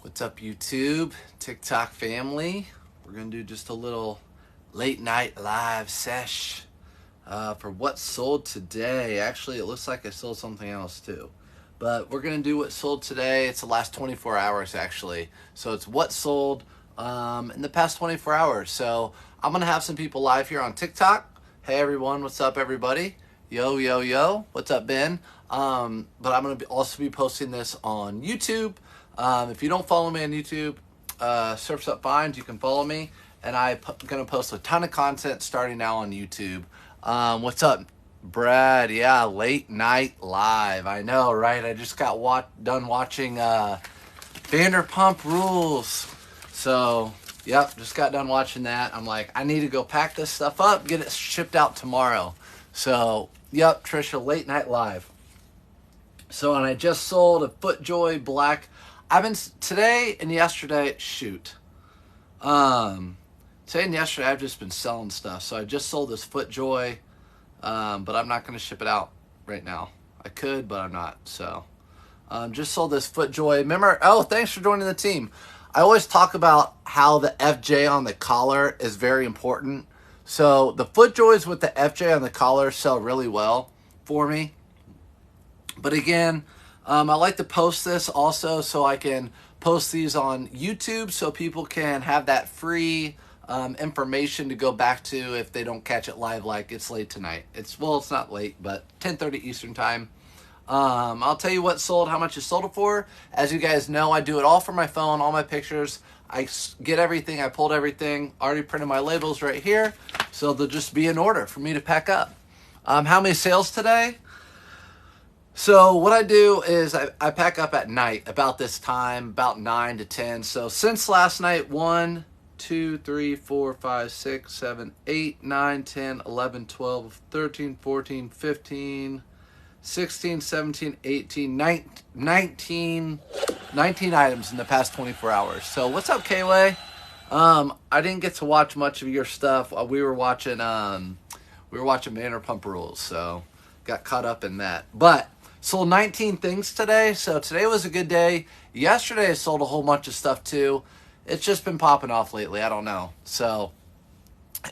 What's up, YouTube, TikTok family? We're going to do just a little late night live sesh for what sold today. Actually, it looks like I sold something else too. But we're going to do what sold today. It's the last 24 hours, actually. So it's what sold in the past 24 hours. So I'm going to have some people live here on TikTok. Hey, everyone. What's up, everybody? Yo, yo, yo. What's up, Ben? But I'm going to also be posting this on YouTube. If you don't follow me on YouTube, Surf's Up Finds, you can follow me. And I'm going to post a ton of content starting now on YouTube. What's up, Brad? Yeah, late night live. I know, right? I just got done watching Vanderpump Rules. So, yep, just got done watching that. I'm like, I need to go pack this stuff up, get it shipped out tomorrow. So, yep, Trisha, late night live. So, and I just sold a FootJoy black. Today and yesterday, today and yesterday I've just been selling stuff. So I just sold this FootJoy, but I'm not going to ship it out right now. I could, but I'm not. So just sold this FootJoy. Remember, thanks for joining the team. I always talk about how the FJ on the collar is very important. So the FootJoys with the FJ on the collar sell really well for me. But again, I like to post this also so I can post these on YouTube so people can have that free information to go back to if they don't catch it live like it's late tonight. It's not late, but 10:30 Eastern time. I'll tell you what sold, how much you sold it for. As you guys know, I do it all from my phone, all my pictures. I get everything, I pulled everything, already printed my labels right here, so they'll just be in order for me to pack up. How many sales today? So what I do is I pack up at night about this time, about 9 to 10. So since last night, 1, 2, 3, 4, 5, 6, 7, 8, 9, 10, 11, 12, 13, 14, 15, 16, 17, 18, 19 items in the past 24 hours. So what's up, Kayway? I didn't get to watch much of your stuff. We were watching Vanderpump Rules, so got caught up in that. But sold 19 things today, so today was a good day. Yesterday I sold a whole bunch of stuff too. It's just been popping off lately. I don't know. So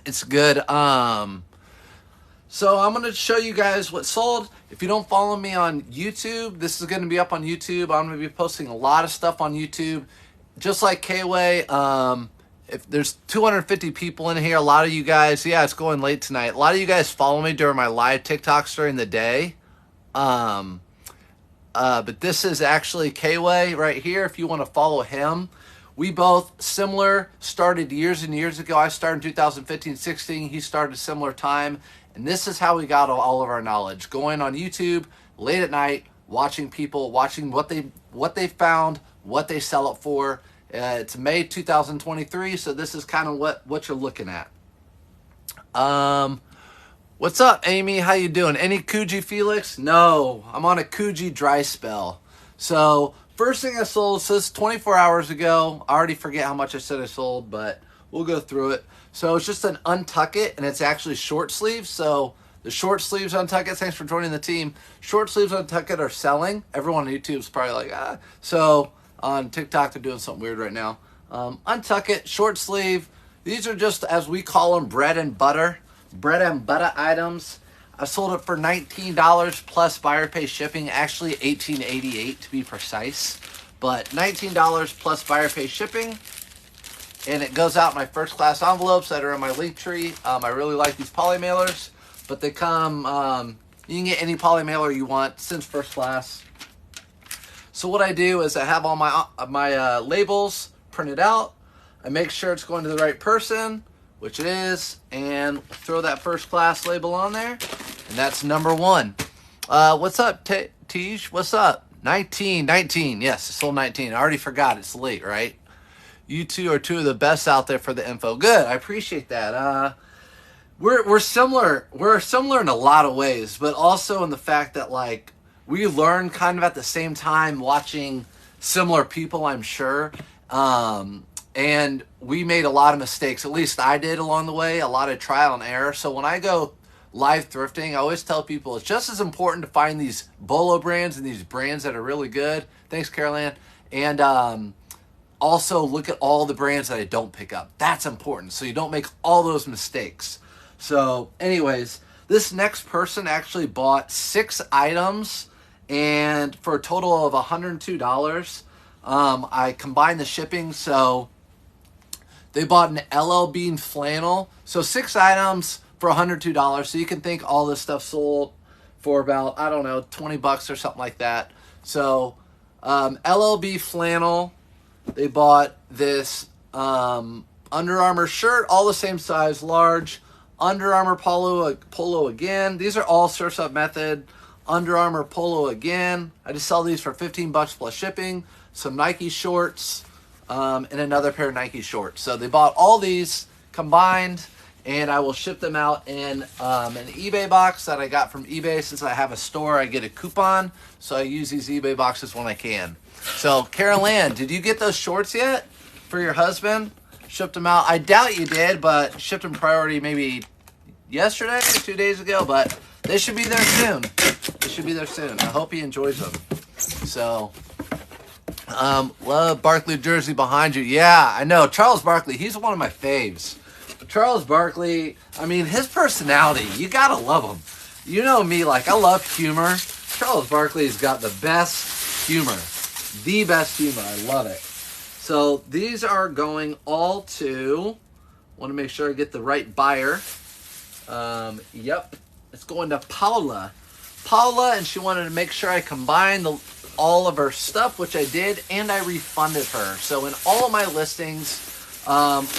it's good. So I'm going to show you guys what sold. If you don't follow me on YouTube, this is going to be up on YouTube. I'm going to be posting a lot of stuff on YouTube. Just like K-Way, if there's 250 people in here, a lot of you guys, yeah, it's going late tonight. A lot of you guys follow me during my live TikToks during the day. But this is actually K-Way right here. If you want to follow him, we both similar, started years and years ago. I started in 2015-16. He started a similar time. And this is how we got all of our knowledge. Going on YouTube late at night, watching people, watching what they found, what they sell it for. It's May 2023, so this is kind of what you're looking at. What's up, Amy? How you doing? Any Coogee, Felix? No, I'm on a Coogee dry spell. So first thing I sold, so this is 24 hours ago. I already forget how much I said I sold, but we'll go through it. So it's just an Untuck It, and it's actually short sleeves. So the short sleeves Untuck It, thanks for joining the team. Short sleeves Untuck It are selling. Everyone on YouTube is probably like, ah. So on TikTok, they're doing something weird right now. Untuck It, short sleeve. These are just, as we call them, bread and butter items. I sold it for $19 plus buyer pay shipping, actually $18.88 to be precise, but $19 plus buyer pay shipping, and it goes out in my first class envelopes that are in my link tree. I really like these poly mailers, but they come, you can get any poly mailer you want since first class. So what I do is I have all my labels printed out. I make sure it's going to the right person, which it is, and throw that first class label on there, and that's number 1. What's up, Tej? What's up? 19, yes, I sold 19. I already forgot, it's late, right? You two are two of the best out there for the info. Good, I appreciate that. We're similar in a lot of ways, but also in the fact that, like, we learn kind of at the same time watching similar people, I'm sure. And we made a lot of mistakes, at least I did along the way, a lot of trial and error. So when I go live thrifting, I always tell people it's just as important to find these Bolo brands and these brands that are really good. Thanks, Caroline. And also look at all the brands that I don't pick up. That's important, so you don't make all those mistakes. So anyways, this next person actually bought 6 items, and for a total of $102. I combined the shipping, so they bought an LL Bean flannel. So 6 items for $102. So you can think all this stuff sold for about, I don't know, $20 or something like that. So LLB flannel. They bought this Under Armour shirt, all the same size, large. Under Armour polo again. These are all Surf's Up Method. Under Armour polo again. I just sell these for $15 plus shipping. Some Nike shorts, and another pair of Nike shorts. So they bought all these combined, and I will ship them out in an eBay box that I got from eBay. Since I have a store, I get a coupon, so I use these eBay boxes when I can. So, Carol Ann, did you get those shorts yet for your husband? Shipped them out. I doubt you did, but shipped them priority maybe yesterday or 2 days ago, but they should be there soon. They should be there soon. I hope he enjoys them. So, love Barkley jersey behind you. Yeah, I know. Charles Barkley, he's one of my faves. Charles Barkley, I mean, his personality, you gotta love him. You know me, like, I love humor. Charles Barkley's got the best humor. The best humor. I love it. So these are going all to, want to make sure I get the right buyer. Yep. It's going to Paula. Paula, and she wanted to make sure I combined all of her stuff, which I did, and I refunded her. So in all of my listings,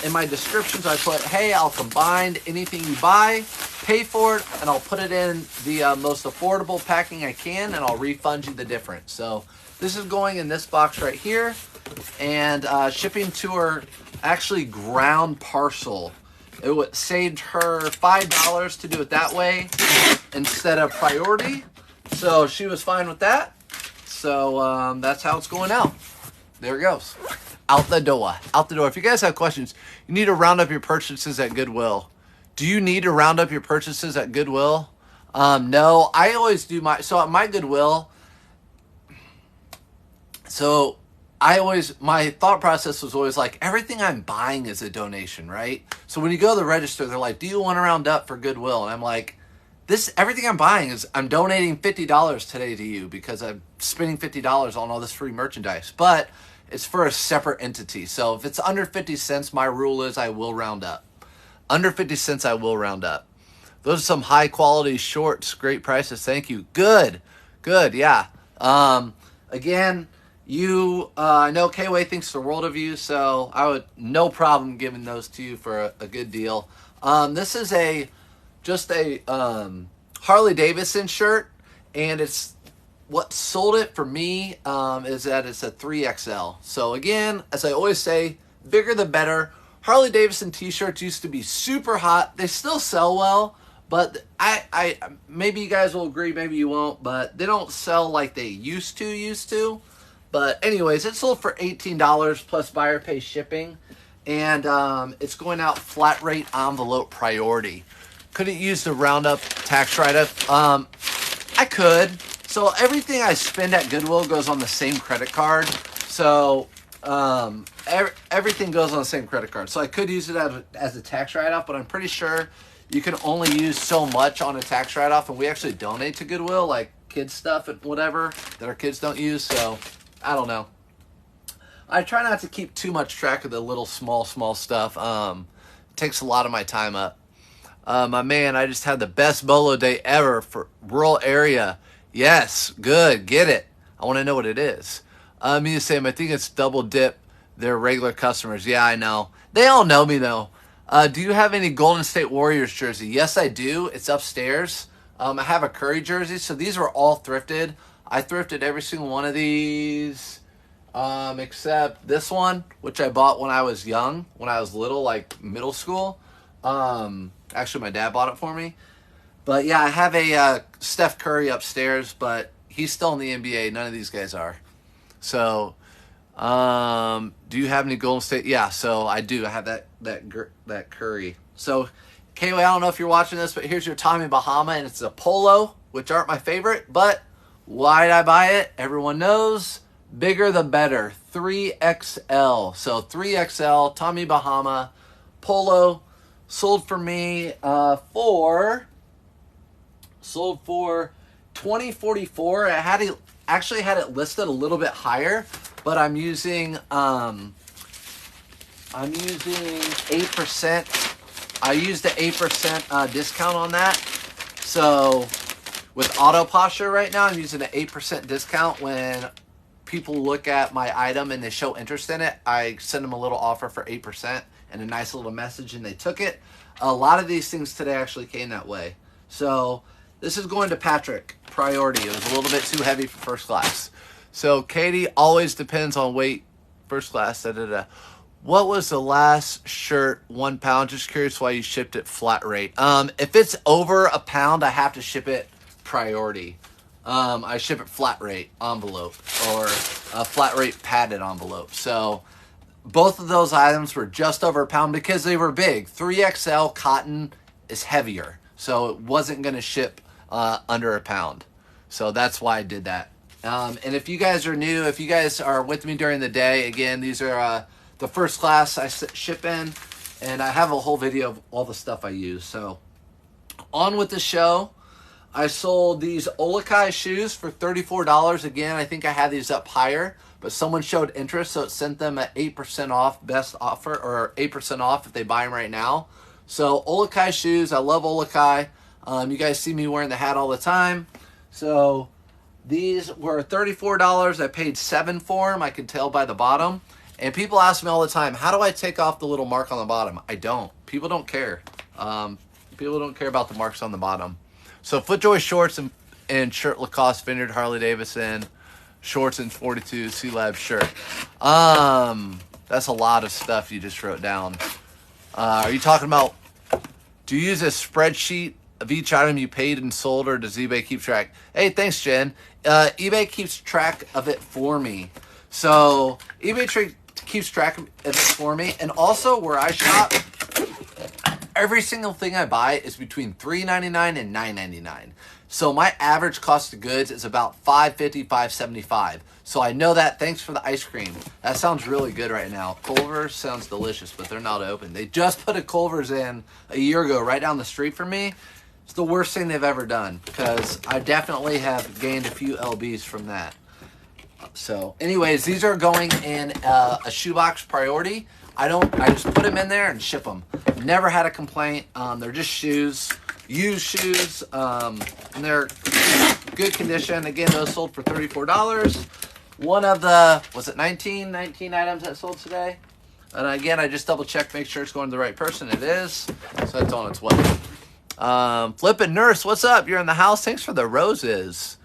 in my descriptions, I put, hey, I'll combine anything you buy, pay for it, and I'll put it in the most affordable packing I can, and I'll refund you the difference. So this is going in this box right here, and shipping to her, actually ground parcel. It saved her $5 to do it that way instead of priority. So she was fine with that. So that's how it's going out. There it goes. Out the door. Out the door. If you guys have questions, you need to round up your purchases at Goodwill. Do you need to round up your purchases at Goodwill? No, I always do so at my Goodwill. So my thought process was always like, everything I'm buying is a donation, right? So when you go to the register, they're like, do you want to round up for Goodwill? And I'm like, everything I'm buying is, I'm donating $50 today to you because I'm spending $50 on all this free merchandise. But it's for a separate entity. So if it's under 50 cents, my rule is I will round up. Under 50 cents, I will round up. Those are some high quality shorts. Great prices. Thank you. Good. Good. Yeah. Again, I know K-Way thinks the world of you, so I would no problem giving those to you for a good deal. This is just a Harley Davidson shirt, and it's what sold it for me is that it's a 3XL. So again, as I always say, bigger the better. Harley Davidson t-shirts used to be super hot. They still sell well, but I maybe you guys will agree, maybe you won't, but they don't sell like they used to. But anyways, it sold for $18 plus buyer pay shipping, and it's going out flat rate envelope priority. Could it use the roundup tax write-up? I could. So everything I spend at Goodwill goes on the same credit card. So everything goes on the same credit card. So I could use it as a tax write-off, but I'm pretty sure you can only use so much on a tax write-off, and we actually donate to Goodwill, like kids stuff and whatever that our kids don't use. So I don't know. I try not to keep too much track of the little small stuff. It takes a lot of my time up. My man, I just had the best bolo day ever for rural area. Yes, good, get it. I want to know what it is. Me the same. I think it's double dip their regular customers. Yeah, I know. They all know me though. Do you have any Golden State Warriors jersey? Yes, I do. It's upstairs. I have a Curry jersey, so these were all thrifted. I thrifted every single one of these, except this one, which I bought when I was young, when I was little, like middle school. Actually, my dad bought it for me. But yeah, I have a Steph Curry upstairs, but he's still in the NBA. None of these guys are. So, do you have any Golden State? Yeah, so I do. I have that Curry. So, Kayla, I don't know if you're watching this, but here's your Tommy Bahama, and it's a polo, which aren't my favorite, but why did I buy it? Everyone knows. Bigger the better. 3XL. So 3XL Tommy Bahama polo sold for me for $20.44. I had it actually had it listed a little bit higher, but I'm using 8%. I used the 8% discount on that. So with Auto Posture right now, I'm using an 8% discount. When people look at my item and they show interest in it, I send them a little offer for 8% and a nice little message, and they took it. A lot of these things today actually came that way. So this is going to Patrick, priority. It was a little bit too heavy for first class. So Katie, always depends on weight, first class, da-da-da. What was the last shirt, 1 pound? Just curious why you shipped it flat rate. If it's over a pound, I have to ship it priority. I ship it flat rate envelope or a flat rate padded envelope. So both of those items were just over a pound because they were big. 3XL cotton is heavier, so it wasn't going to ship under a pound. So that's why I did that. And if you guys are new, if you guys are with me during the day, again, these are the first class I ship in, and I have a whole video of all the stuff I use. So on with the show. I sold these Olakai shoes for $34. Again, I think I had these up higher, but someone showed interest, so it sent them at 8% off, best offer, or 8% off if they buy them right now. So Olakai shoes, I love Olakai. You guys see me wearing the hat all the time. So these were $34. I paid $7 for them. I can tell by the bottom. And people ask me all the time, how do I take off the little mark on the bottom? I don't. People don't care. People don't care about the marks on the bottom. So FootJoy shorts and shirt Lacoste Vineyard Harley Davidson shorts and 42 C-Lab shirt. That's a lot of stuff you just wrote down. Are you talking about, do you use a spreadsheet of each item you paid and sold, or does eBay keep track? Hey, thanks, Jen. eBay keeps track of it for me. So eBay keeps track of it for me. And also where I shop, every single thing I buy is between $3.99 and $9.99. So my average cost of goods is about $5.50, $5.75. So I know that. Thanks for the ice cream. That sounds really good right now. Culver's sounds delicious, but they're not open. They just put a Culver's in a year ago right down the street from me. It's the worst thing they've ever done because I definitely have gained a few LBs from that. So anyways, these are going in a shoebox priority. I just put them in there and ship them. Never had a complaint. They're just shoes, used shoes, and they're good condition. Again, those sold for $34. One of the, was it 19 items that sold today? And again, I just double check, make sure it's going to the right person. It is, so it's on its way. Flippin' Nurse, what's up? You're in the house. Thanks for the roses.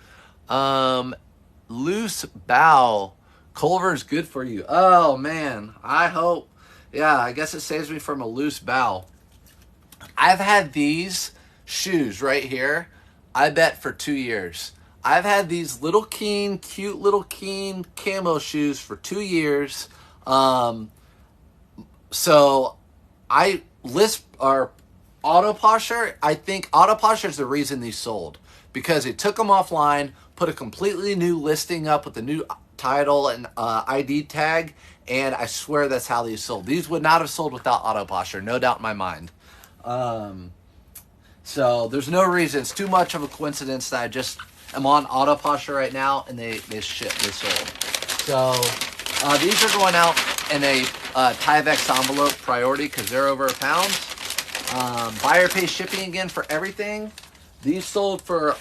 Loose bow. Culver's good for you. Oh man, I hope. Yeah, I guess it saves me from a loose bow. I've had these shoes right here, I bet, for 2 years. I've had these little Keen, cute little Keen camo shoes for 2 years. So I list our Auto Posture. I think Auto Posture is the reason these sold, because they took them offline, put a completely new listing up with a new title and ID tag, and I swear that's how these sold. These would not have sold without Auto Posture, no doubt in my mind. So there's no reason. It's too much of a coincidence that I just am on Auto Posture right now and they sold. So these are going out in a Tyvek envelope priority because they're over a pound. Buyer pays shipping again for everything. These sold for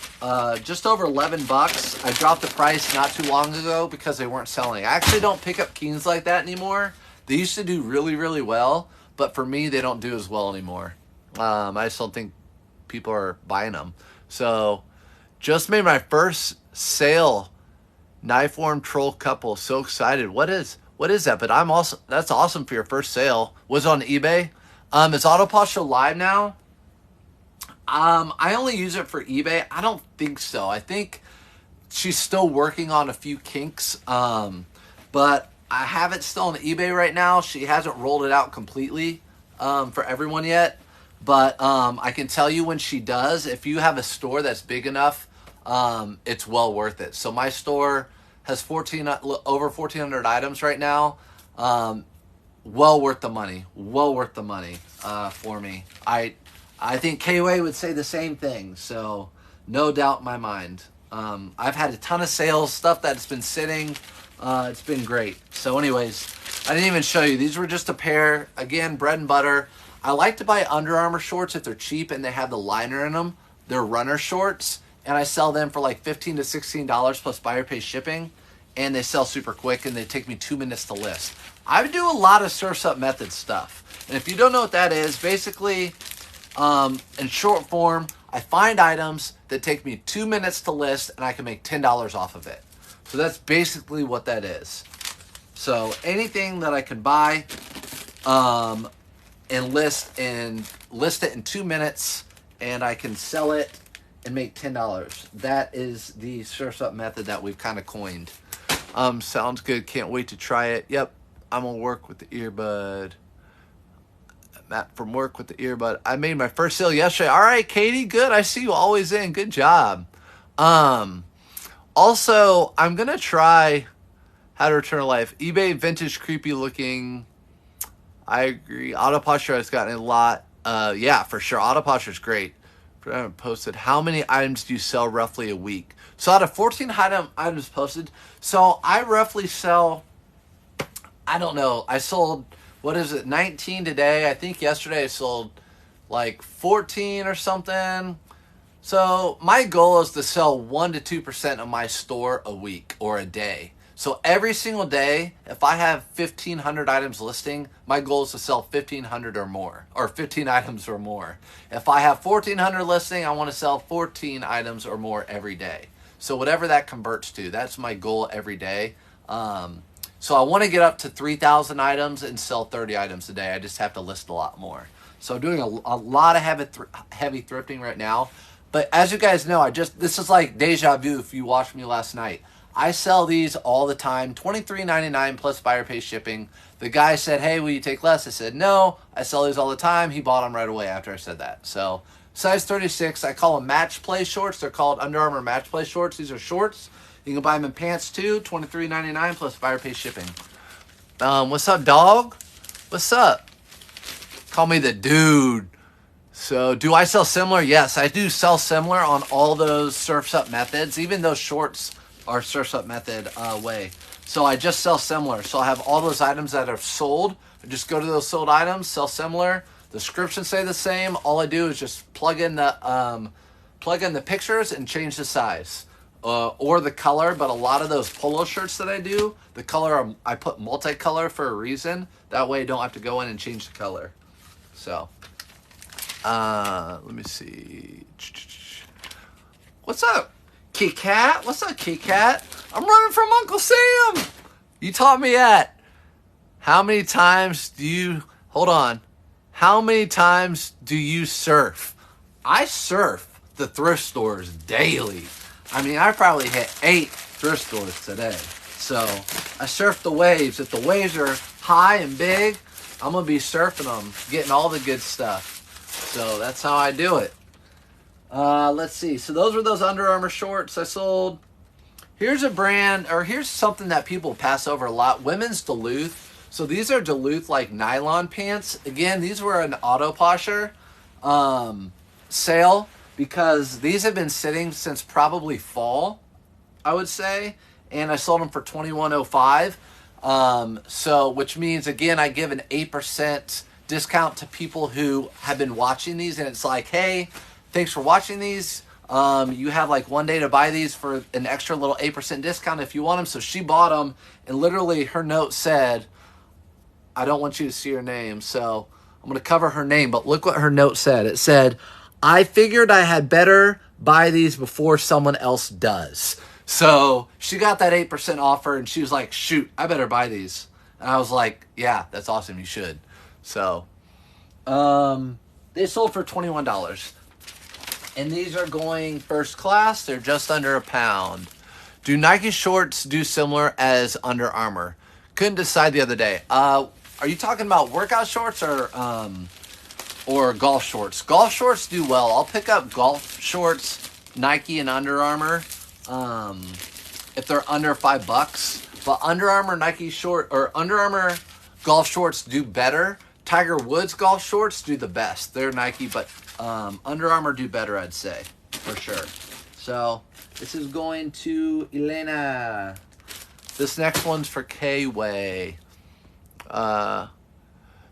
just over $11. I dropped the price not too long ago because they weren't selling. I actually don't pick up Keens like that anymore. They used to do really, really well, but for me, they don't do as well anymore. I just don't think people are buying them. So just made my first sale. Knife Worm Troll Couple. So excited. What is that? But that's awesome for your first sale. Was it on eBay? Is Auto Posture live now? I only use it for eBay. I don't think so. I think she's still working on a few kinks. But I have it still on eBay right now. She hasn't rolled it out completely for everyone yet. But I can tell you when she does, if you have a store that's big enough, it's well worth it. So my store has over 1,400 items right now. Well worth the money. Well worth the money for me. I think KOA would say the same thing. So no doubt in my mind. I've had a ton of sales, stuff that's been sitting. It's been great. So anyways, I didn't even show you. These were just a pair. Again, bread and butter. I like to buy Under Armour shorts if they're cheap and they have the liner in them. They're runner shorts. And I sell them for like $15 to $16 plus buyer pay shipping. And they sell super quick and they take me 2 minutes to list. I do a lot of Surf's Up Method stuff. And if you don't know what that is, basically, in short form, I find items that take me 2 minutes to list and I can make $10 off of it. So that's basically what that is. So anything that I can buy and list it in 2 minutes and I can sell it and make $10. That is the Surf's Up Method that we've kind of coined. Sounds good. Can't wait to try it. Yep, I'm gonna work with the earbud. Matt from work with the earbud. I made my first sale yesterday. All right, Katie, good. I see you always in. Good job. Also, I'm gonna try How to Return to Life. eBay vintage creepy looking. I agree. Auto posture has gotten a lot. Yeah, for sure. Auto posture is great. I haven't posted. How many items do you sell roughly a week? So out of 14 items posted, so I roughly sell, I don't know, I sold, 19 today? I think yesterday I sold like 14 or something. So my goal is to sell 1 to 2% of my store a week or a day. So every single day, if I have 1,500 items listing, my goal is to sell 1,500 or more, or 15 items or more. If I have 1,400 listing, I want to sell 14 items or more every day. So whatever that converts to, that's my goal every day. So I want to get up to 3,000 items and sell 30 items a day. I just have to list a lot more. So I'm doing a lot of heavy thrifting right now. But as you guys know, this is like deja vu if you watched me last night. I sell these all the time, $23.99 plus buyer pay shipping. The guy said, hey, will you take less? I said, no. I sell these all the time. He bought them right away after I said that. So size 36, I call them match play shorts. They're called Under Armour match play shorts. These are shorts. You can buy them in pants too, $23.99 plus buyer pay shipping. What's up, dog? What's up? Call me the dude. So do I sell similar? Yes, I do sell similar on all those Surf's Up methods, even those shorts are Surf's Up Method way. So I just sell similar. So I have all those items that are sold. I just go to those sold items, sell similar. The descriptions say the same. All I do is just plug in the pictures and change the size or the color. But a lot of those polo shirts that I do, the color I put multicolor for a reason. That way I don't have to go in and change the color. So let me see. What's up? Kit Kat? What's up, Kit Kat? I'm running from Uncle Sam. You taught me that. How many times do you... Hold on. How many times do you surf? I surf the thrift stores daily. I mean, I probably hit 8 thrift stores today. So, I surf the waves. If the waves are high and big, I'm going to be surfing them, getting all the good stuff. So, that's how I do it. Let's see. So those were those Under Armour shorts I sold. Here's a brand, or here's something that people pass over a lot. Women's Duluth. So these are Duluth like nylon pants. Again, these were an auto posher sale because these have been sitting since probably fall, I would say. And I sold them for $21.05. So which means, again, I give an 8% discount to people who have been watching these. And it's like, hey, thanks for watching these. You have like 1 day to buy these for an extra little 8% discount if you want them. So she bought them, and literally her note said, I don't want you to see her name, so I'm going to cover her name. But look what her note said. It said, I figured I had better buy these before someone else does. So she got that 8% offer, and she was like, shoot, I better buy these. And I was like, yeah, that's awesome. You should. So they sold for $21. And these are going first class. They're just under £1. Do Nike shorts do similar as Under Armour? Couldn't decide the other day. Are you talking about workout shorts or golf shorts? Golf shorts do well. I'll pick up golf shorts, Nike and Under Armour. if they're under $5. But Under Armour Nike short or Under Armour golf shorts do better. Tiger Woods golf shorts do the best. They're Nike, but Under Armour do better, I'd say, for sure. So this is going to Elena. This next one's for K-Way.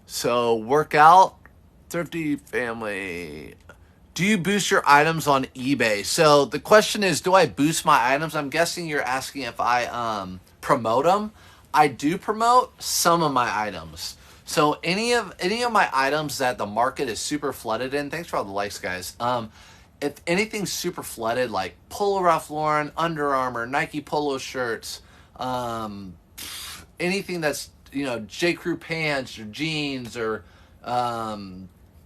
So workout, thrifty family. Do you boost your items on eBay? So the question is, do I boost my items? I'm guessing you're asking if I promote them. I do promote some of my items. So any of my items that the market is super flooded in, thanks for all the likes, guys. If anything's super flooded, like Polo Ralph Lauren, Under Armour, Nike Polo shirts, anything that's, you know, J. Crew pants or jeans or,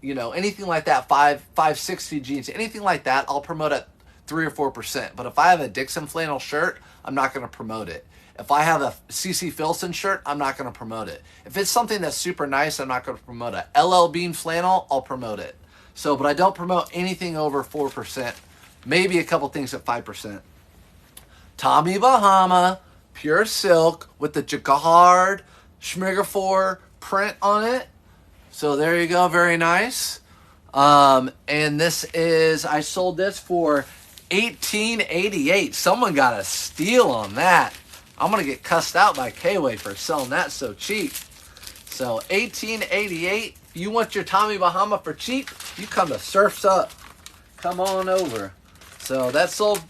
you know, anything like that, 560 jeans, anything like that, I'll promote at 3 or 4%. But if I have a Dixon flannel shirt, I'm not going to promote it. If I have a CC Filson shirt, I'm not going to promote it. If it's something that's super nice, I'm not going to promote it. LL Bean flannel, I'll promote it. So, but I don't promote anything over 4%. Maybe a couple things at 5%. Tommy Bahama, pure silk with the jacquard Schmigafor print on it. So there you go, very nice. And this is, I sold this for $18.88. Someone got a steal on that. I'm gonna get cussed out by K-Way for selling that so cheap. So $18.88. If you want your Tommy Bahama for cheap, you come to Surf's Up. Come on over. So that's sold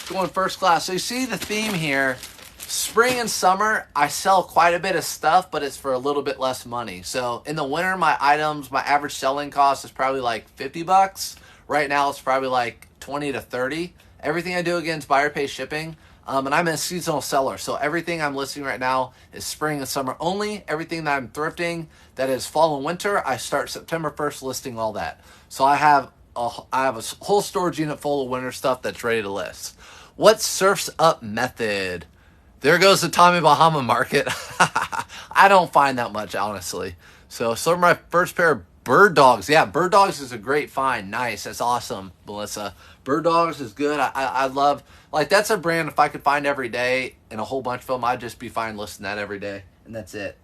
going first class. So you see the theme here. Spring and summer, I sell quite a bit of stuff, but it's for a little bit less money. So in the winter, my items, my average selling cost is probably like $50. Right now, it's probably like 20 to 30. Everything I do against buyer pay shipping. And I'm a seasonal seller. So everything I'm listing right now is spring and summer only. Everything that I'm thrifting that is fall and winter, I start September 1st listing all that. So I have a whole storage unit full of winter stuff that's ready to list. What's Surf's Up method? There goes the Tommy Bahama market. I don't find that much, honestly. So my first pair of Bird Dogs. Yeah, Bird Dogs is a great find. Nice. That's awesome, Melissa. Bird Dogs is good. I love, like, that's a brand if I could find every day and a whole bunch of them, I'd just be fine listing that every day. And that's it.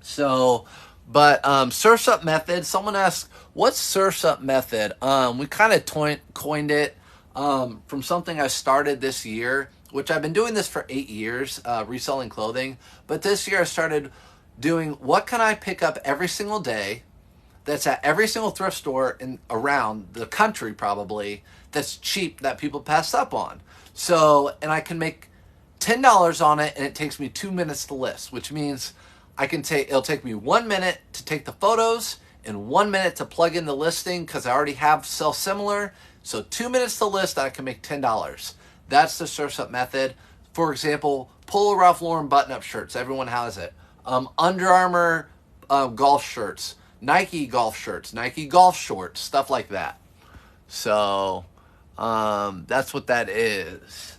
So, but Surf's Up method. Someone asked, what's Surf's Up method? We kind of coined it from something I started this year, which I've been doing this for 8 years, reselling clothing. But this year I started doing, what can I pick up every single day that's at every single thrift store around the country probably that's cheap that people pass up on. So, and I can make $10 on it and it takes me 2 minutes to list, which means it'll take me 1 minute to take the photos and 1 minute to plug in the listing because I already have sell similar. So 2 minutes to list, I can make $10. That's the Surf's Up method. For example, Polo Ralph Lauren button-up shirts. Everyone has it. Under Armour golf shirts. Nike golf shirts. Nike golf shorts. Stuff like that. So that's what that is.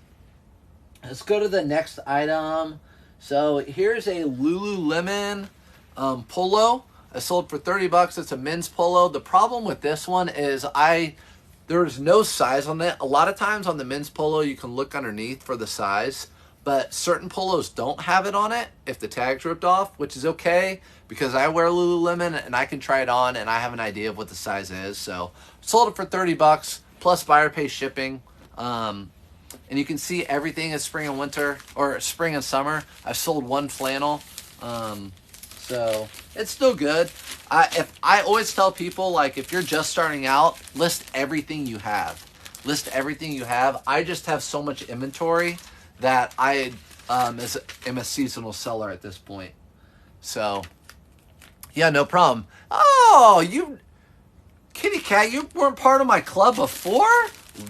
Let's go to the next item. So here's a Lululemon polo. I sold for $30. It's a men's polo. The problem with this one is there's no size on it. A lot of times on the men's polo, you can look underneath for the size, but certain polos don't have it on it if the tag's ripped off, which is okay because I wear Lululemon and I can try it on and I have an idea of what the size is. So sold it for $30 plus buyer pay shipping. And you can see everything is spring and winter or spring and summer. I've sold one flannel. So it's still good. I always tell people, like, if you're just starting out, list everything you have. List everything you have. I just have so much inventory that I am a seasonal seller at this point. So, yeah, no problem. Oh, Kitty Cat, you weren't part of my club before?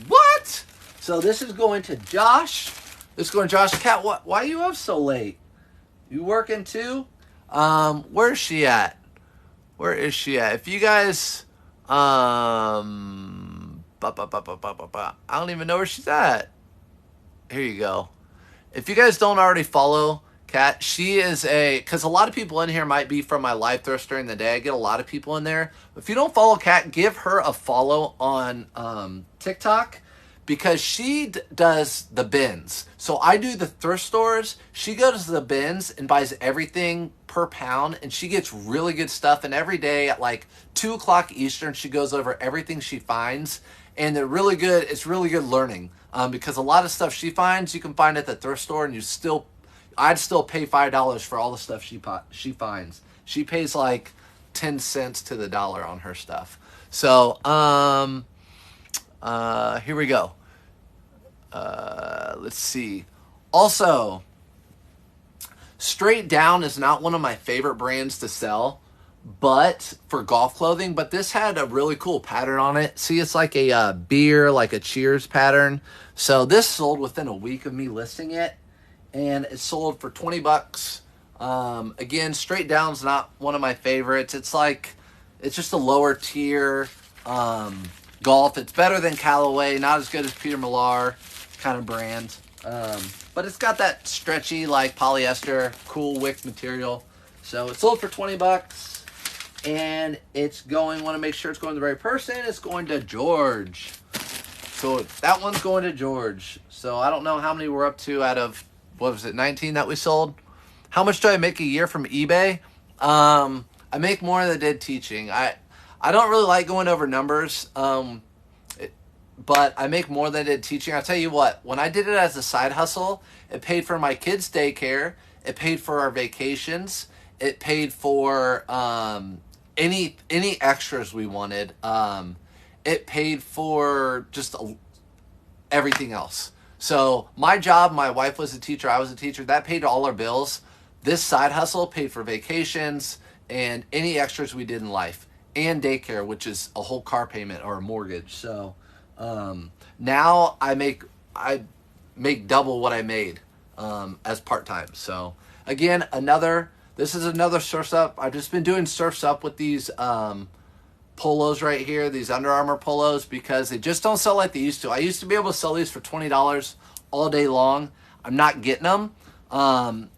What? So this is going to Josh. This is going to Josh. Cat, why are you up so late? You working too? Where's she at? Where is she at? If you guys, I don't even know where she's at. Here you go. If you guys don't already follow Kat, she is because a lot of people in here might be from my live thirst during the day. I get a lot of people in there. If you don't follow Kat, give her a follow on TikTok because she does the bins. So I do the thrift stores. She goes to the bins and buys everything per pound, and she gets really good stuff. And every day at like 2 o'clock Eastern, she goes over everything she finds, and they're really good. It's really good learning because a lot of stuff she finds, you can find at the thrift store, and I'd still pay $5 for all the stuff she finds. She pays like 10 cents to the dollar on her stuff. So here we go. Let's see. Also, Straight Down is not one of my favorite brands to sell, but for golf clothing, but this had a really cool pattern on it. See, it's like a beer, like a Cheers pattern. So this sold within a week of me listing it, and it sold for $20. Again, Straight Down's not one of my favorites. It's just a lower tier golf. It's better than Callaway, not as good as Peter Millar kind of brand. But it's got that stretchy, like polyester, cool wick material. So it sold for $20, and want to make sure it's going to the right person. It's going to George. So that one's going to George. So I don't know how many we're up to out of, 19 that we sold? How much do I make a year from eBay? I make more than I did teaching. I don't really like going over numbers, but I make more than I did teaching. I'll tell you what, when I did it as a side hustle, it paid for my kids' daycare, it paid for our vacations, it paid for any extras we wanted. It paid for just everything else. So my job, my wife was a teacher, I was a teacher, that paid all our bills. This side hustle paid for vacations and any extras we did in life, and daycare, which is a whole car payment or a mortgage. So now I make double what I made as part-time. So again, this is another Surf's Up. I've just been doing Surf's Up with these polos right here, these Under Armour polos, because they just don't sell like they used to. I used to be able to sell these for $20 all day long. I'm not getting them. And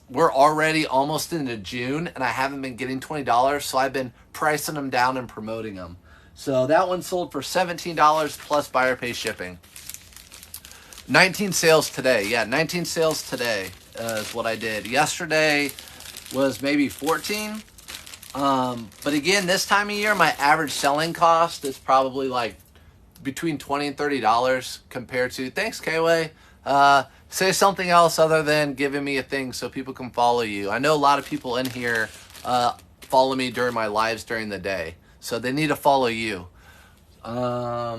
we're already almost into June, and I haven't been getting $20, so I've been pricing them down and promoting them. So that one sold for $17 plus buyer pay shipping. 19 sales today. Yeah, 19 sales today is what I did. Yesterday was maybe 14. But again, this time of year, my average selling cost is probably like between $20 and $30 compared to, thanks, K-Way. Say something else other than giving me a thing so people can follow you. I know a lot of people in here follow me during my lives during the day, so they need to follow you. I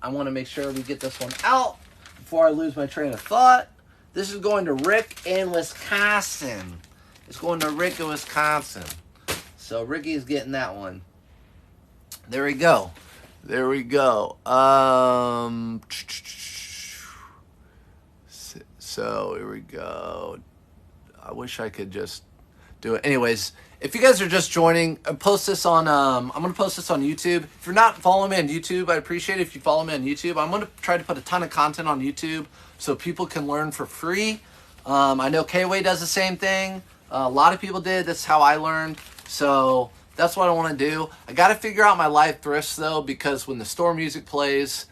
want to make sure we get this one out before I lose my train of thought. This is going to Rick in Wisconsin. It's going to Rick in Wisconsin. So Ricky's getting that one. There we go. There we go. So here we go. I wish I could just do it. Anyways, if you guys are just joining, post this on. I'm gonna post this on YouTube. If you're not following me on YouTube, I'd appreciate it if you follow me on YouTube. I'm gonna try to put a ton of content on YouTube so people can learn for free. I know K-Way does the same thing. A lot of people did. That's how I learned. So that's what I want to do. I got to figure out my live thrifts though, because when the store music plays,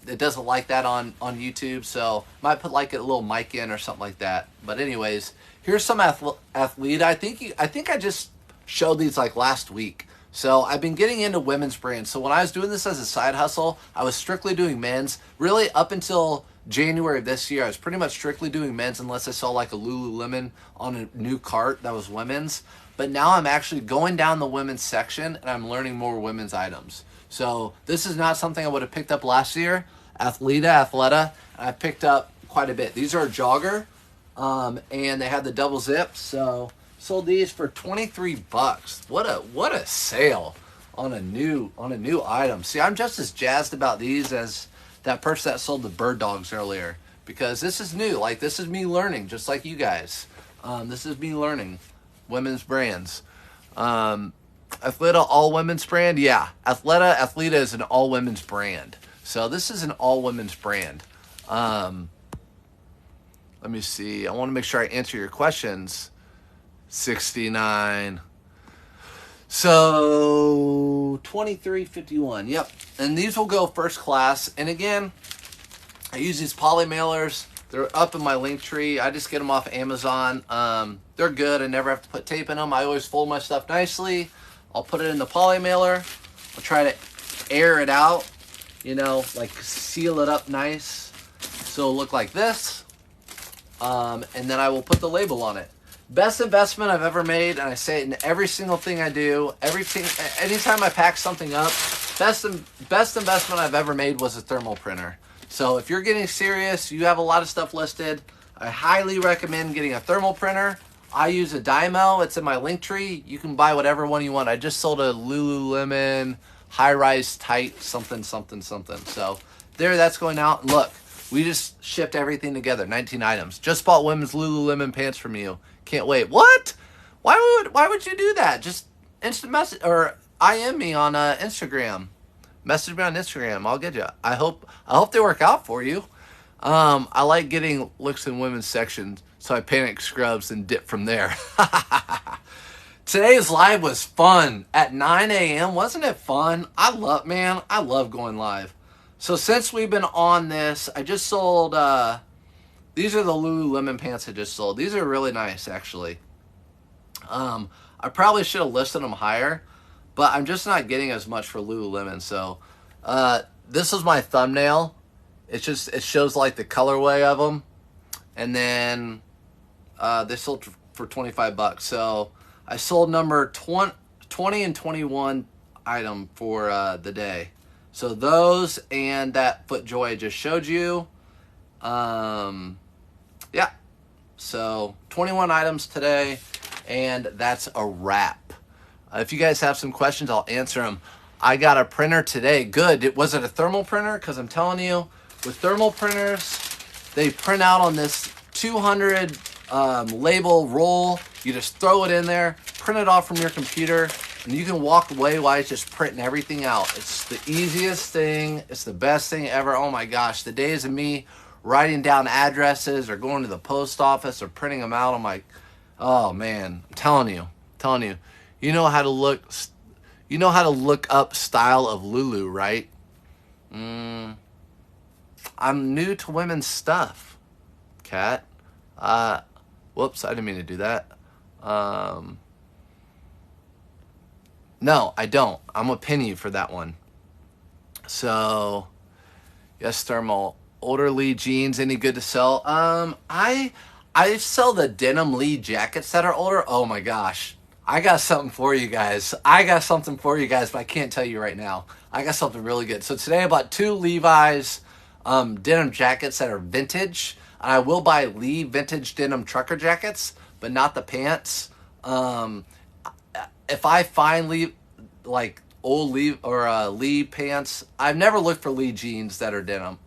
it doesn't like that on YouTube. So might put like a little mic in or something like that. But anyways, here's some Athleta. I think I just showed these like last week. So I've been getting into women's brands. So when I was doing this as a side hustle, I was strictly doing men's. Really up until January of this year, I was pretty much strictly doing men's unless I saw like a Lululemon on a new cart that was women's. But now I'm actually going down the women's section and I'm learning more women's items. So this is not something I would have picked up last year. Athleta, I picked up quite a bit. These are a jogger, and they had the double zip. So sold these for $23. What a sale on a new item. See, I'm just as jazzed about these as that person that sold the bird dogs earlier, because this is new. Like, this is me learning, just like you guys. This is me learning women's brands. Athleta all women's brand. Yeah, Athleta is an all women's brand. So this is an all women's brand. Let me see. I want to make sure I answer your questions. 69. So 2351. Yep. And these will go first class. And again, I use these poly mailers. They're up in my link tree. I just get them off Amazon. They're good. I never have to put tape in them. I always fold my stuff nicely. I'll put it in the poly mailer. I'll try to air it out, you know, like seal it up nice so it'll look like this. And then I will put the label on it. Best investment I've ever made, and I say it in every single thing I do. Anytime I pack something up, best investment I've ever made was a thermal printer. So if you're getting serious, you have a lot of stuff listed, I highly recommend getting a thermal printer. I use a Dymo. It's in my link tree. You can buy whatever one you want. I just sold a Lululemon high-rise tight something. So there, that's going out. And look, we just shipped everything together, 19 items. Just bought women's Lululemon pants from you. Can't wait. What? Why would you do that? Just instant message or IM me on Instagram. Message me on Instagram. I'll get you. I hope they work out for you. I like getting looks in women's sections, so I panic scrubs and dip from there. Today's live was fun at 9 a.m. Wasn't it fun? I love going live. So since we've been on this, I just sold, these are the Lululemon pants I just sold. These are really nice, actually. I probably should have listed them higher, but I'm just not getting as much for Lululemon. So this is my thumbnail. It shows like the colorway of them. And then they sold for 25 bucks. So I sold number 20 and 21 item for the day. So those and that FootJoy I just showed you. Yeah. So 21 items today, and that's a wrap. If you guys have some questions, I'll answer them. I got a printer today. Good. Was it a thermal printer? Because I'm telling you, with thermal printers, they print out on this 200 label roll. You just throw it in there, print it off from your computer, and you can walk away while it's just printing everything out. It's the easiest thing. It's the best thing ever. Oh my gosh, the days of me writing down addresses or going to the post office or printing them out, I'm like, oh man, I'm telling you. You know how to look up style of Lulu, right? I'm new to women's stuff, Kat. Whoops, I didn't mean to do that. No, I don't. I'm gonna pin you for that one. So, yes, thermal. Older Lee jeans, any good to sell? I sell the denim Lee jackets that are older. Oh my gosh. I got something for you guys. But I can't tell you right now. I got something really good. So today I bought 2 Levi's denim jackets that are vintage. I will buy Lee vintage denim trucker jackets, but not the pants. If I find Lee, like old Lee or Lee pants, I've never looked for Lee jeans that are denim,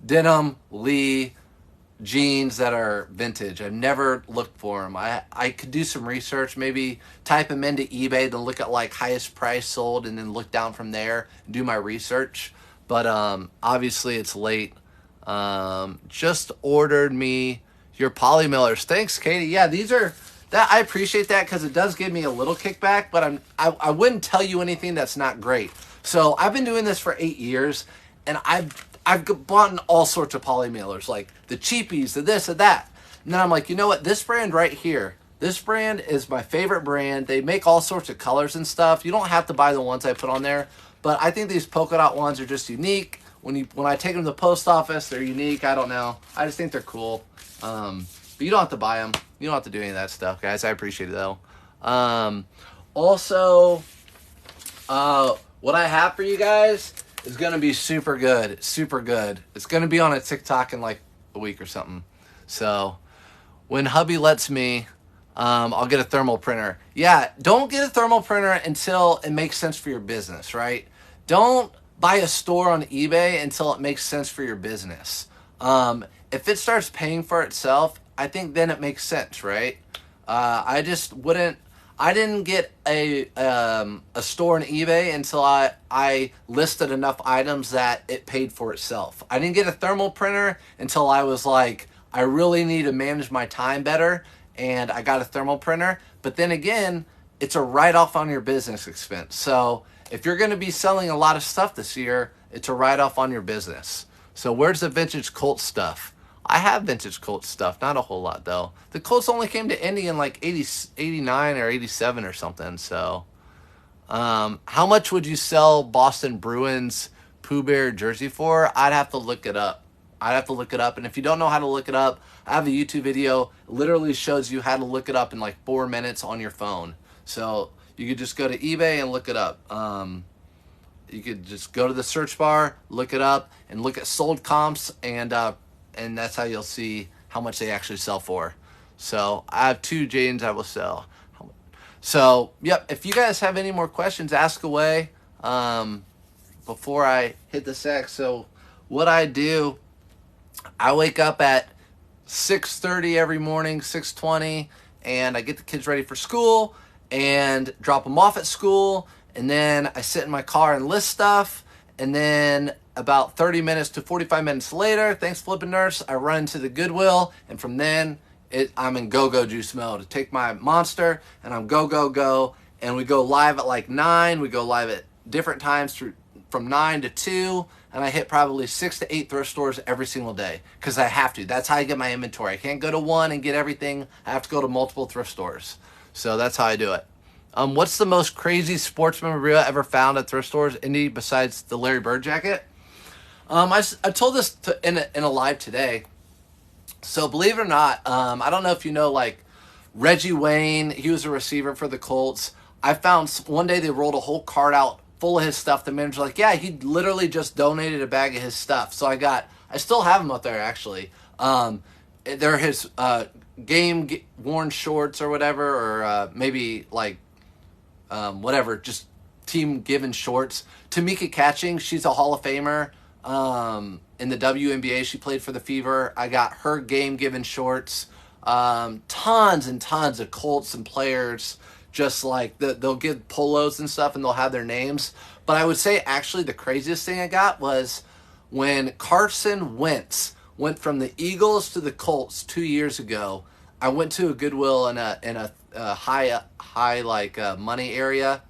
denim Lee jeans that are vintage. I've never looked for them. I could do some research, maybe type them into eBay, then look at like highest price sold, and then look down from there and do my research. But obviously it's late. Just ordered me your poly mailers. Thanks, Katie. Yeah, these are that. I appreciate that because it does give me a little kickback, but I wouldn't tell you anything that's not great. So I've been doing this for 8 years, and I've bought all sorts of poly mailers, like the cheapies, the this, and that. And then I'm like, you know what? This brand right here, this brand is my favorite brand. They make all sorts of colors and stuff. You don't have to buy the ones I put on there, but I think these polka dot ones are just unique. When I take them to the post office, they're unique. I don't know. I just think they're cool. But you don't have to buy them. You don't have to do any of that stuff, guys. I appreciate it, though. Also, what I have for you guys is going to be super good. Super good. It's going to be on a TikTok in like a week or something. So when hubby lets me, I'll get a thermal printer. Yeah, don't get a thermal printer until it makes sense for your business, right? Don't buy a store on eBay until it makes sense for your business. If it starts paying for itself, I think then it makes sense, right? I didn't get a store on eBay until I listed enough items that it paid for itself. I didn't get a thermal printer until I was like, I really need to manage my time better, and I got a thermal printer. But then again, it's a write-off on your business expense. So if you're going to be selling a lot of stuff this year, it's a write-off on your business. So where's the vintage Colt stuff? I have vintage Colt stuff, not a whole lot though. The Colts only came to Indy in like 89 or 87 or something. So how much would you sell Boston Bruins Pooh Bear jersey for? I'd have to look it up. And if you don't know how to look it up, I have a YouTube video. It literally shows you how to look it up in like 4 minutes on your phone. So you could just go to eBay and look it up. You could just go to the search bar, look it up, and look at sold comps, and that's how you'll see how much they actually sell for. So I have 2 Janes I will sell. So, yep, if you guys have any more questions, ask away before I hit the sack. So what I do, I wake up at 6:30 every morning, 6:20, and I get the kids ready for school and drop them off at school, and then I sit in my car and list stuff, and then about 30 minutes to 45 minutes later, thanks flipping nurse, I run into the Goodwill, and from then I'm in go-go juice mode. I take my monster and I'm go, and we go live at like 9. We go live at different times from 9 to 2, and I hit probably 6 to 8 thrift stores every single day because I have to. That's how I get my inventory. I can't go to one and get everything. I have to go to multiple thrift stores. So that's how I do it. What's the most crazy sports memorabilia ever found at thrift stores, Indy, besides the Larry Bird jacket? I told this in a live today. So believe it or not, I don't know if you know, like Reggie Wayne, he was a receiver for the Colts. I found one day they rolled a whole cart out full of his stuff. The manager's like, yeah, he literally just donated a bag of his stuff. So I still have them up there actually. They're his game worn shorts or whatever, or maybe like whatever, just team given shorts. Tamika Catching, she's a Hall of Famer. In the WNBA, she played for the Fever. I got her game-given shorts. Tons and tons of Colts and players, just like they'll give polos and stuff, and they'll have their names. But I would say actually the craziest thing I got was when Carson Wentz went from the Eagles to the Colts 2 years ago. I went to a Goodwill in a high like money area,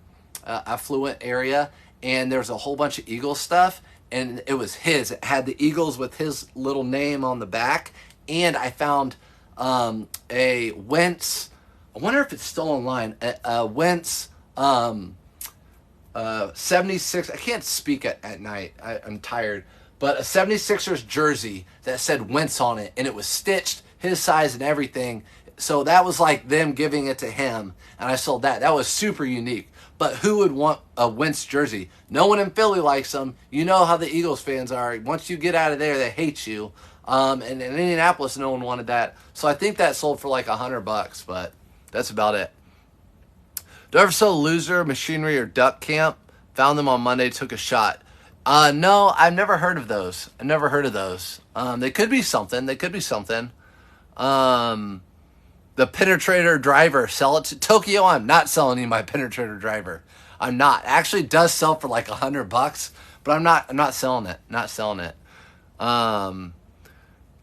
affluent area, and there's a whole bunch of Eagles stuff. And it was his. It had the Eagles with his little name on the back. And I found a Wentz. I wonder if it's still online. A Wentz 76. I can't speak at night. I'm tired. But a 76ers jersey that said Wentz on it. And it was stitched, his size and everything. So that was like them giving it to him. And I sold that. That was super unique. But who would want a Wentz jersey? No one in Philly likes them. You know how the Eagles fans are. Once you get out of there, they hate you. And in Indianapolis, no one wanted that. So I think that sold for like $100, but that's about it. Do I ever sell Loser, Machinery, or Duck Camp? Found them on Monday, took a shot. No, I've never heard of those. They could be something. The Penetrator Driver, sell it to Tokyo. I'm not selling you my Penetrator Driver. I'm not. It actually does sell for like $100, but I'm not selling it.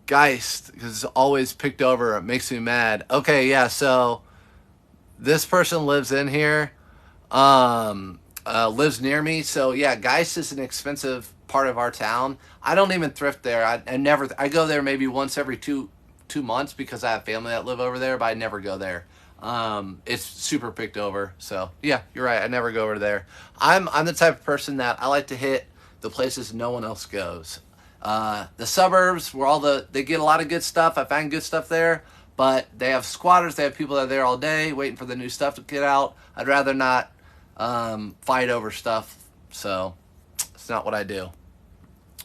Geist, because it's always picked over. It makes me mad. Okay, yeah. So this person lives in here, lives near me. So yeah, Geist is an expensive part of our town. I don't even thrift there. I go there maybe once every two months because I have family that live over there, but I never go there. It's super picked over. So yeah, you're right. I never go over there. I'm the type of person that I like to hit the places no one else goes. The suburbs where they get a lot of good stuff. I find good stuff there, but they have squatters. They have people that are there all day waiting for the new stuff to get out. I'd rather not fight over stuff. So it's not what I do.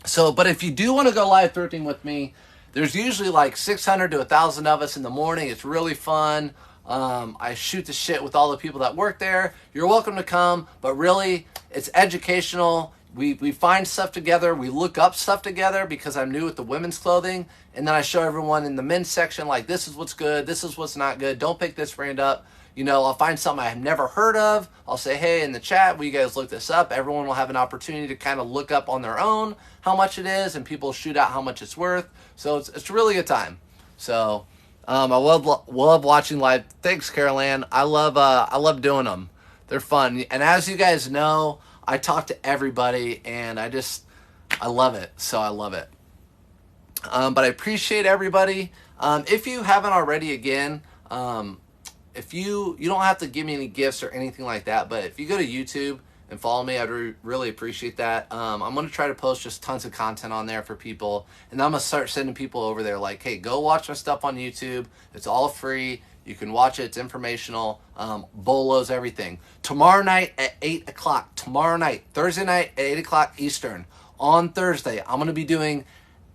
So, but if you do want to go live thrifting with me, there's usually like 600 to 1,000 of us in the morning. It's really fun. I shoot the shit with all the people that work there. You're welcome to come, but really, it's educational. We find stuff together. We look up stuff together because I'm new with the women's clothing. And then I show everyone in the men's section, like, this is what's good. This is what's not good. Don't pick this brand up. You know, I'll find something I have never heard of. I'll say, hey, in the chat, will you guys look this up? Everyone will have an opportunity to kind of look up on their own how much it is, and people shoot out how much it's worth. So it's really a time. So I love watching live. Thanks, Carol Ann. I love doing them. They're fun. And as you guys know, I talk to everybody, and I love it. So I love it. But I appreciate everybody. If you haven't already, again, if you don't have to give me any gifts or anything like that, but if you go to YouTube and follow me, I'd really appreciate that. I'm going to try to post just tons of content on there for people, and I'm going to start sending people over there like, hey, go watch my stuff on YouTube. It's all free. You can watch it. It's informational. Bolos, everything. Tomorrow night at 8 o'clock. Tomorrow night, Thursday night at 8 o'clock Eastern. On Thursday, I'm going to be doing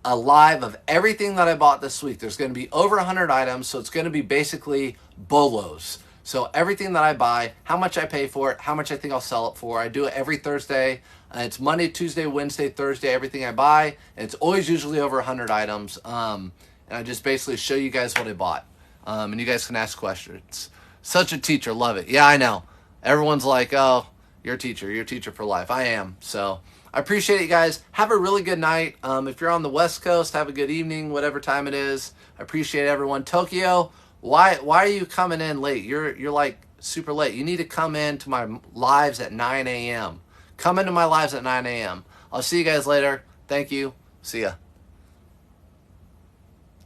a live of everything that I bought this week. There's going to be over 100 items, so it's going to be basically bolos. So everything that I buy, how much I pay for it, how much I think I'll sell it for. I do it every Thursday. It's Monday, Tuesday, Wednesday, Thursday, everything I buy. And it's always usually over 100 items. And I just basically show you guys what I bought. And you guys can ask questions. Such a teacher. Love it. Yeah, I know. Everyone's like, oh, you're a teacher. You're a teacher for life. I am. So I appreciate it, guys. Have a really good night. If you're on the West Coast, have a good evening, whatever time it is. I appreciate everyone. Tokyo, why are you coming in late? You're like super late. You need to come in to my lives at 9 a.m. Come into my lives at 9 a.m. I'll see you guys later. Thank you. See ya.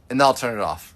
And then I'll turn it off.